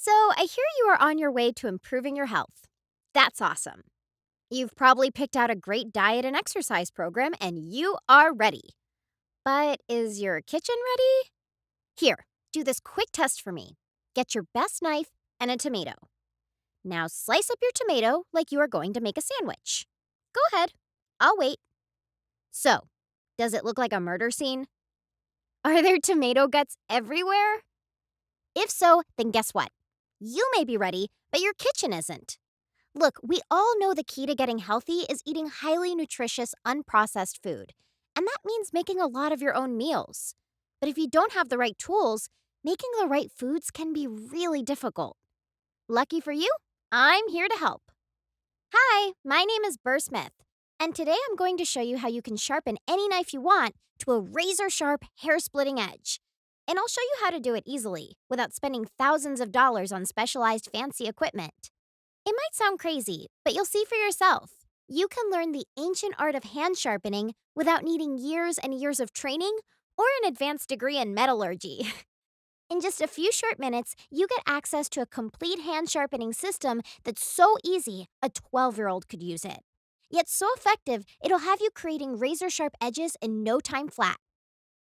So, I hear you are on your way to improving your health. That's awesome. You've probably picked out a great diet and exercise program and you are ready. But is your kitchen ready? Here, do this quick test for me. Get your best knife and a tomato. Now, slice up your tomato like you are going to make a sandwich. Go ahead. I'll wait. So, does it look like a murder scene? Are there tomato guts everywhere? If so, then guess what? You may be ready, but your kitchen isn't. Look, we all know the key to getting healthy is eating highly nutritious, unprocessed food. And that means making a lot of your own meals. But if you don't have the right tools, making the right foods can be really difficult. Lucky for you, I'm here to help. Hi, my name is Burr Smith, and today I'm going to show you how you can sharpen any knife you want to a razor-sharp, hair-splitting edge. And I'll show you how to do it easily, without spending thousands of dollars on specialized fancy equipment. It might sound crazy, but you'll see for yourself. You can learn the ancient art of hand sharpening without needing years and years of training or an advanced degree in metallurgy. In just a few short minutes, you get access to a complete hand sharpening system that's so easy, a 12-year-old could use it. Yet so effective, it'll have you creating razor-sharp edges in no time flat.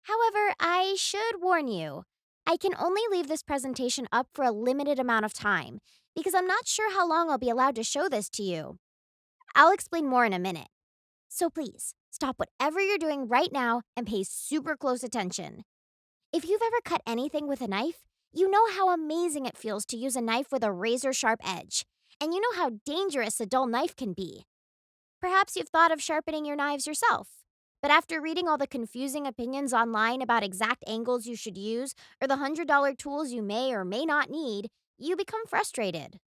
However, I should warn you, I can only leave this presentation up for a limited amount of time because I'm not sure how long I'll be allowed to show this to you. I'll explain more in a minute. So please, stop whatever you're doing right now and pay super close attention. If you've ever cut anything with a knife, you know how amazing it feels to use a knife with a razor-sharp edge, and you know how dangerous a dull knife can be. Perhaps you've thought of sharpening your knives yourself. But after reading all the confusing opinions online about exact angles you should use or the $100 tools you may or may not need, you become frustrated.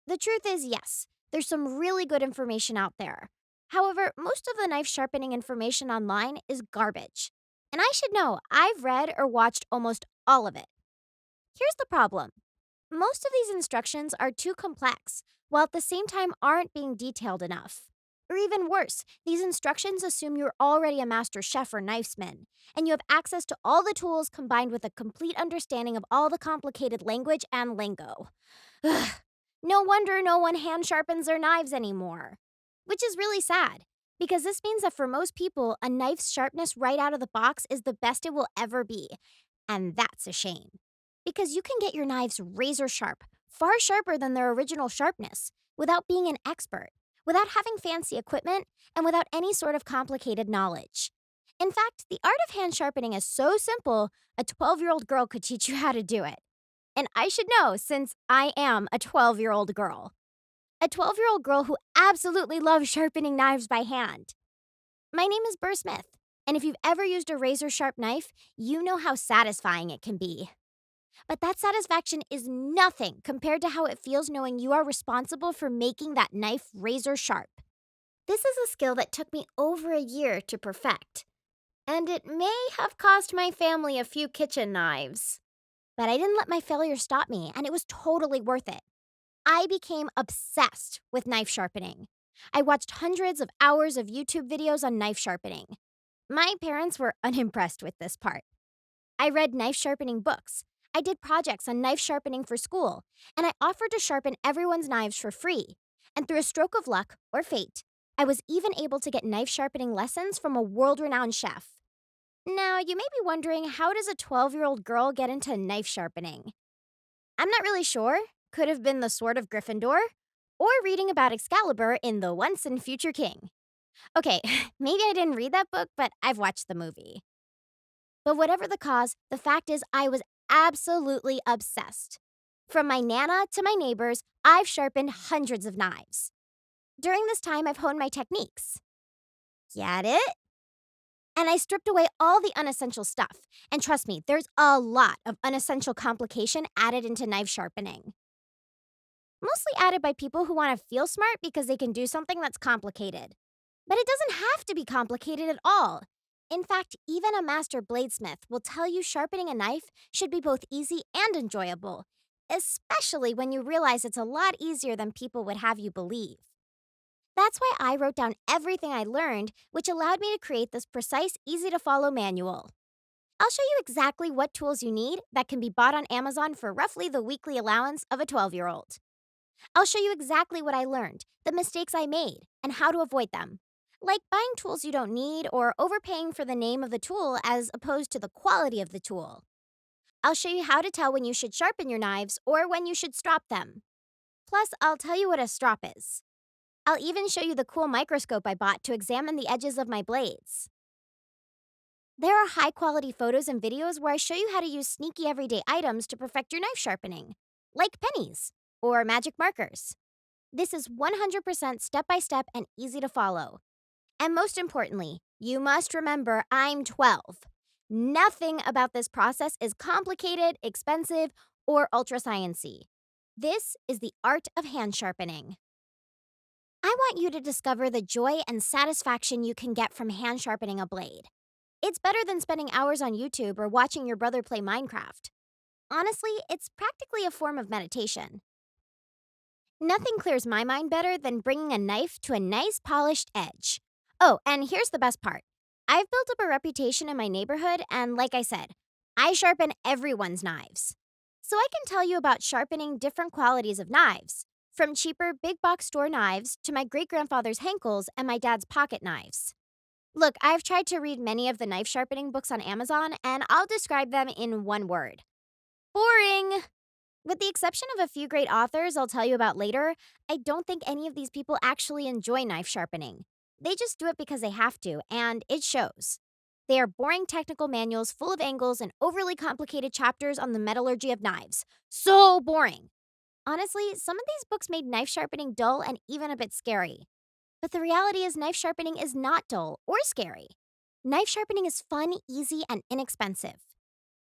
The truth is, yes, there's some really good information out there. However, most of the knife sharpening information online is garbage. And I should know, I've read or watched almost all of it. Here's the problem. Most of these instructions are too complex, while at the same time aren't being detailed enough. Or even worse, these instructions assume you're already a master chef or knifesman, and you have access to all the tools combined with a complete understanding of all the complicated language and lingo. Ugh. No wonder no one hand sharpens their knives anymore. Which is really sad, because this means that for most people, a knife's sharpness right out of the box is the best it will ever be. And that's a shame. Because you can get your knives razor sharp, far sharper than their original sharpness, without being an expert, without having fancy equipment, and without any sort of complicated knowledge. In fact, the art of hand sharpening is so simple, a 12-year-old girl could teach you how to do it. And I should know since I am a 12-year-old girl. A 12-year-old girl who absolutely loves sharpening knives by hand. My name is Burr Smith, and if you've ever used a razor-sharp knife, you know how satisfying it can be. But that satisfaction is nothing compared to how it feels knowing you are responsible for making that knife razor sharp. This is a skill that took me over a year to perfect, and it may have cost my family a few kitchen knives. But I didn't let my failure stop me, and it was totally worth it. I became obsessed with knife sharpening. I watched hundreds of hours of YouTube videos on knife sharpening. My parents were unimpressed with this part. I read knife sharpening books. I did projects on knife sharpening for school, and I offered to sharpen everyone's knives for free. And through a stroke of luck, or fate, I was even able to get knife sharpening lessons from a world-renowned chef. Now, you may be wondering, how does a 12-year-old girl get into knife sharpening? I'm not really sure. Could have been the Sword of Gryffindor, or reading about Excalibur in The Once and Future King. Okay, maybe I didn't read that book, but I've watched the movie. But whatever the cause, the fact is I was absolutely obsessed. From my Nana to my neighbors, I've sharpened hundreds of knives. During this time, I've honed my techniques. Get it? And I stripped away all the unessential stuff. And trust me, there's a lot of unessential complication added into knife sharpening. Mostly added by people who want to feel smart because they can do something that's complicated. But it doesn't have to be complicated at all. In fact, even a master bladesmith will tell you sharpening a knife should be both easy and enjoyable, especially when you realize it's a lot easier than people would have you believe. That's why I wrote down everything I learned, which allowed me to create this precise, easy-to-follow manual. I'll show you exactly what tools you need that can be bought on Amazon for roughly the weekly allowance of a 12-year-old. I'll show you exactly what I learned, the mistakes I made, and how to avoid them. Like buying tools you don't need or overpaying for the name of the tool as opposed to the quality of the tool. I'll show you how to tell when you should sharpen your knives or when you should strop them. Plus, I'll tell you what a strop is. I'll even show you the cool microscope I bought to examine the edges of my blades. There are high quality photos and videos where I show you how to use sneaky everyday items to perfect your knife sharpening, like pennies or magic markers. This is 100% step by step and easy to follow. And most importantly, you must remember I'm 12. Nothing about this process is complicated, expensive, or ultra sciencey. This is the art of hand sharpening. I want you to discover the joy and satisfaction you can get from hand sharpening a blade. It's better than spending hours on YouTube or watching your brother play Minecraft. Honestly, it's practically a form of meditation. Nothing clears my mind better than bringing a knife to a nice polished edge. Oh, and here's the best part. I've built up a reputation in my neighborhood, and like I said, I sharpen everyone's knives. So I can tell you about sharpening different qualities of knives, from cheaper big box store knives to my great grandfather's Henkels and my dad's pocket knives. Look, I've tried to read many of the knife sharpening books on Amazon, and I'll describe them in one word: boring. With the exception of a few great authors I'll tell you about later, I don't think any of these people actually enjoy knife sharpening. They just do it because they have to, and it shows. They are boring technical manuals full of angles and overly complicated chapters on the metallurgy of knives. So boring! Honestly, some of these books made knife sharpening dull and even a bit scary. But the reality is, knife sharpening is not dull or scary. Knife sharpening is fun, easy, and inexpensive.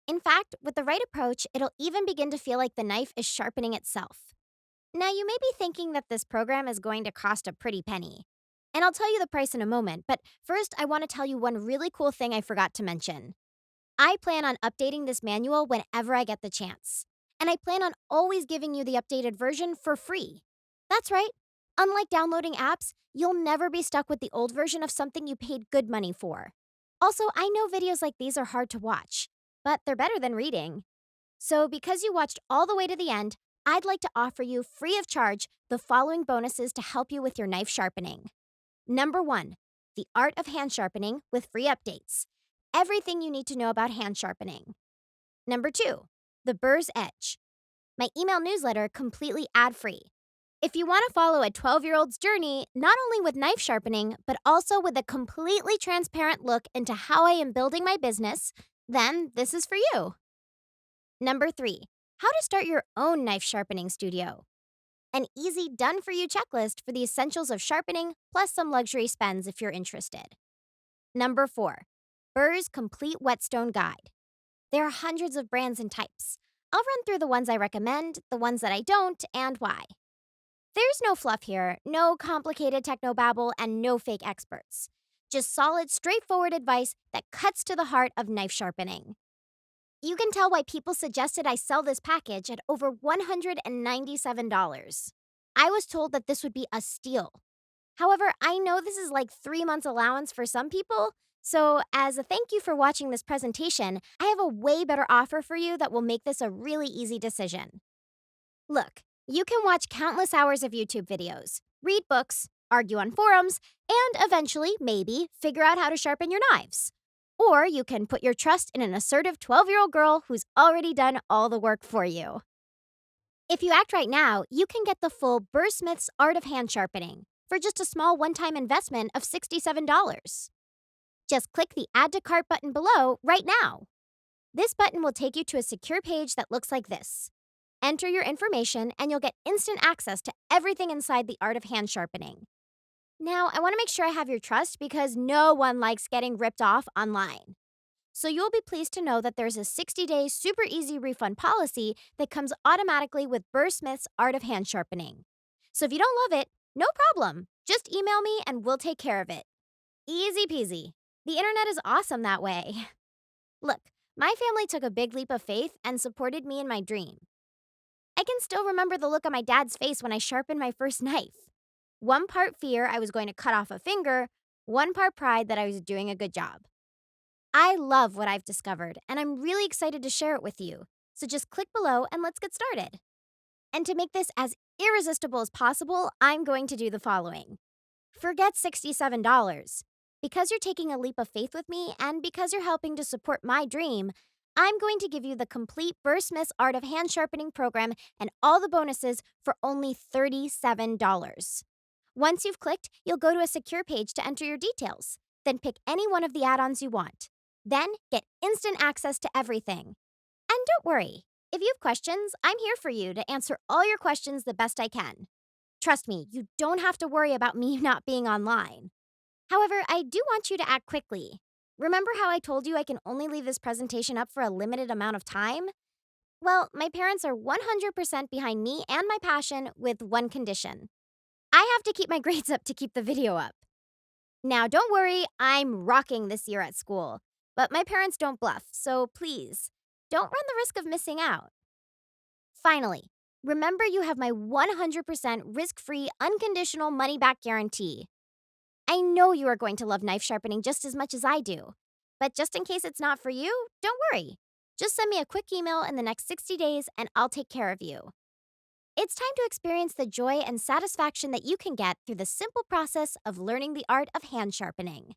In fact, with the right approach, it'll even begin to feel like the knife is sharpening itself. Now, you may be thinking that this program is going to cost a pretty penny. And I'll tell you the price in a moment, but first, I want to tell you one really cool thing I forgot to mention. I plan on updating this manual whenever I get the chance. And I plan on always giving you the updated version for free. That's right. Unlike downloading apps, you'll never be stuck with the old version of something you paid good money for. Also, I know videos like these are hard to watch, but they're better than reading. So, because you watched all the way to the end, I'd like to offer you free of charge the following bonuses to help you with your knife sharpening. Number 1, the art of hand sharpening with free updates. Everything you need to know about hand sharpening. Number 2, the Burr's Edge, my email newsletter completely ad free. If you want to follow a 12-year-old's journey, not only with knife sharpening, but also with a completely transparent look into how I am building my business, then this is for you. Number 3, how to start your own knife sharpening studio. An easy done-for-you checklist for the essentials of sharpening, plus some luxury spends if you're interested. Number 4, Burr's Complete Whetstone Guide. There are hundreds of brands and types. I'll run through the ones I recommend, the ones that I don't, and why. There's no fluff here, no complicated technobabble, and no fake experts. Just solid, straightforward advice that cuts to the heart of knife sharpening. You can tell why people suggested I sell this package at over $197. I was told that this would be a steal. However, I know this is like 3 months' allowance for some people, so as a thank you for watching this presentation, I have a way better offer for you that will make this a really easy decision. Look, you can watch countless hours of YouTube videos, read books, argue on forums, and eventually, maybe, figure out how to sharpen your knives. Or you can put your trust in an assertive 12-year-old girl who's already done all the work for you. If you act right now, you can get the full Burr Smith's Art of Hand Sharpening for just a small one-time investment of $67. Just click the Add to Cart button below right now. This button will take you to a secure page that looks like this. Enter your information and you'll get instant access to everything inside the Art of Hand Sharpening. Now, I want to make sure I have your trust because no one likes getting ripped off online. So you'll be pleased to know that there's a 60-day super easy refund policy that comes automatically with Burr Smith's Art of Hand Sharpening. So if you don't love it, no problem. Just email me and we'll take care of it. Easy peasy. The internet is awesome that way. Look, my family took a big leap of faith and supported me in my dream. I can still remember the look on my dad's face when I sharpened my first knife. One part fear I was going to cut off a finger, one part pride that I was doing a good job. I love what I've discovered, and I'm really excited to share it with you. So just click below and let's get started. And to make this as irresistible as possible, I'm going to do the following. Forget $67. Because you're taking a leap of faith with me and because you're helping to support my dream, I'm going to give you the complete Burst Smith's Art of Hand Sharpening program and all the bonuses for only $37. Once you've clicked, you'll go to a secure page to enter your details. Then pick any one of the add ons you want. Then get instant access to everything. And don't worry, if you have questions, I'm here for you to answer all your questions the best I can. Trust me, you don't have to worry about me not being online. However, I do want you to act quickly. Remember how I told you I can only leave this presentation up for a limited amount of time? Well, my parents are 100% behind me and my passion with one condition. I have to keep my grades up to keep the video up. Now, don't worry, I'm rocking this year at school. But my parents don't bluff, so please, don't run the risk of missing out. Finally, remember you have my 100% risk free, unconditional money back guarantee. I know you are going to love knife sharpening just as much as I do. But just in case it's not for you, don't worry. Just send me a quick email in the next 60 days and I'll take care of you. It's time to experience the joy and satisfaction that you can get through the simple process of learning the art of hand sharpening.